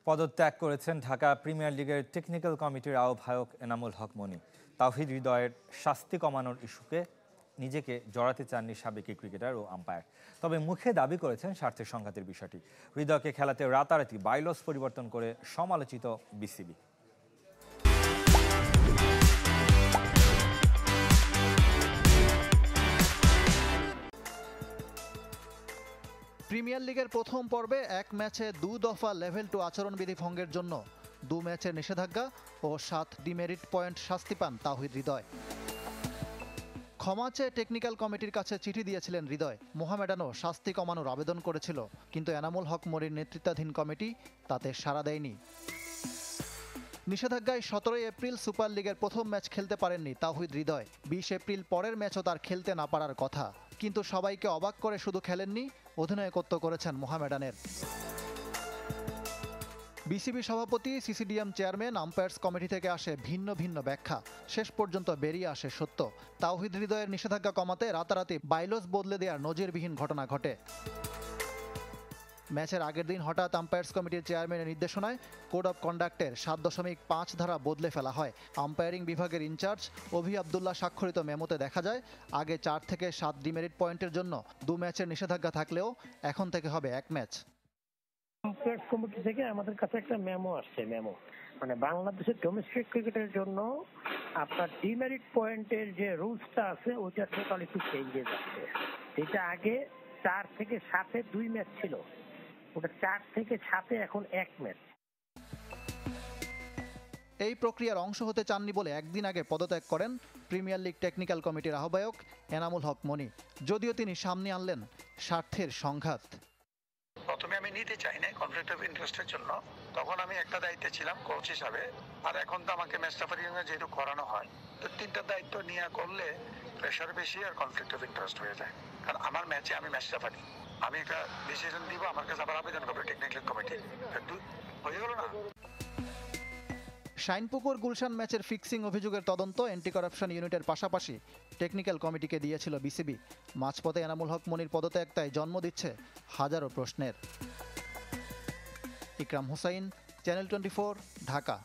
পদত্যাগ করেছেন ঢাকা প্রিমিয়ার লিগের টেকনিক্যাল কমিটির আহ্বায়ক এনামুল হক মনি। তাওহিদ হৃদয়ের শাস্তি কমানোর ইস্যুকে নিজেকে জড়াতে চাননি সাবেক ক্রিকেটার ও আম্পায়ার। তবে মুখে দাবি করেছেন স্বার্থের সংঘাতের বিষয়টি। হৃদয়কে খেলাতে রাতারাতি বাইলস পরিবর্তন করে সমালোচিত বিসিবি। প্রিমিয়ার লিগের প্রথম পর্বে এক ম্যাচে 2 দফা লেভেল 2 আচরণবিধি ভঙ্গের জন্য 2 ম্যাচের নিষেধাজ্ঞা ও 7 ডিমেরিট পয়েন্ট শাস্তি পান তাওহিদ হৃদয়। ক্ষমা চেয়ে টেকনিক্যাল কমিটির কাছে চিঠি দিয়েছিলেন হৃদয়। মোহামেডানও শাস্তি কমানোর আবেদন করেছিল, কিন্তু এনামুল হক মনির নেতৃত্বাধীন কমিটি তাতে সাড়া দেয়নি। নিষেধাজ্ঞায় 17 এপ্রিল সুপার লিগের প্রথম ম্যাচ খেলতে পারেননি তাওহিদ হৃদয়। 20 এপ্রিল পরের ম্যাচও তার খেলতে না পারার কথা, কিন্তু সবাইকে অবাক করে শুধু খেলেননি, অধিনায়কত্ব করেছেন মোহামেডানের। বিসিবি সভাপতি, সিসিডিএম চেয়ারম্যান, আম্পায়ার্স কমিটি থেকে আসে ভিন্ন ভিন্ন ব্যাখ্যা। শেষ পর্যন্ত বেরিয়ে আসে সত্য। তাওহিদ হৃদয়ের নিষেধাজ্ঞা কমাতে রাতারাতি বাইলস বদলে দেওয়ার নজিরবিহীন ঘটনা ঘটে। ম্যাচের আগের দিন হঠাৎ আম্পায়ার্স কমিটির চেয়ারম্যানের নির্দেশনায় কোড অব কন্ডাক্টের 7.5 ধারা বদলে ফেলা হয়। আম্পায়ারিং বিভাগের ইনচার্জ অভি আবদুল্লাহ স্বাক্ষরিত মেমোতে দেখা যায়, আগে 4 থেকে 7 ডিমেরিট পয়েন্টের জন্য 2 ম্যাচের নিষেধাজ্ঞা থাকলেও এখন থেকে হবে 1 ম্যাচ। আম্পায়ার্স কমিটি থেকে আমাদের কাছে একটা মেমো আসছে। মানে বাংলাদেশের ডোমেস্টিক ক্রিকেটের জন্য আপনার ডিমেরিট পয়েন্টের যে রুলসটা আছে ওইটা টোটালি একটু চেঞ্জ হয়ে যাচ্ছে। যেটা আগে 4 থেকে 7-এ 2 ম্যাচ ছিল, ওটা 4 থেকে 7-এ এখন 1 ম্যাচ। এই প্রক্রিয়ার অংশ হতে চাননি বলে একদিন আগে পদত্যাগ করেন প্রিমিয়ার লিগ টেকনিক্যাল কমিটির আহ্বায়ক এনামুল হক মনি। যদিও তিনি সামনে আনলেন স্বার্থের সংঘাত। প্রথমে আমি নিতে চাই না কনফ্লিক্ট অফ ইন্টারেস্টের জন্য, তখন আমি একটা দায়িত্বে ছিলাম কোচ হিসাবে, আর এখন তো আমাকে ম্যাচ রেফারিং যেহেতু করানো হয়, তো 3টা দায়িত্ব নিয়ে করলে প্রেশার বেশি আর কনফ্লিক্ট অফ ইন্টারেস্ট হয়ে যায়। কারণ আমার ম্যাচে আমি ম্যাচ রেফারি, আমি একটা ডিসিশন দিব, আমার কাছে আবার আবেদন করবে টেকনিক্যাল কমিটি, হয়ে গেল না। শাইনপুকুর গুলশান ম্যাচের ফিক্সিং অভিযোগের তদন্ত অ্যান্টি কারাপশন ইউনিটের পাশাপাশি টেকনিক্যাল কমিটিকে দিয়েছিল বিসিবি। মাঝপথে এনামুল হক মনির পদত্যাগ তাই জন্ম দিচ্ছে হাজারো প্রশ্নের। ইকরাম হুসাইন, চ্যানেল 24, ঢাকা।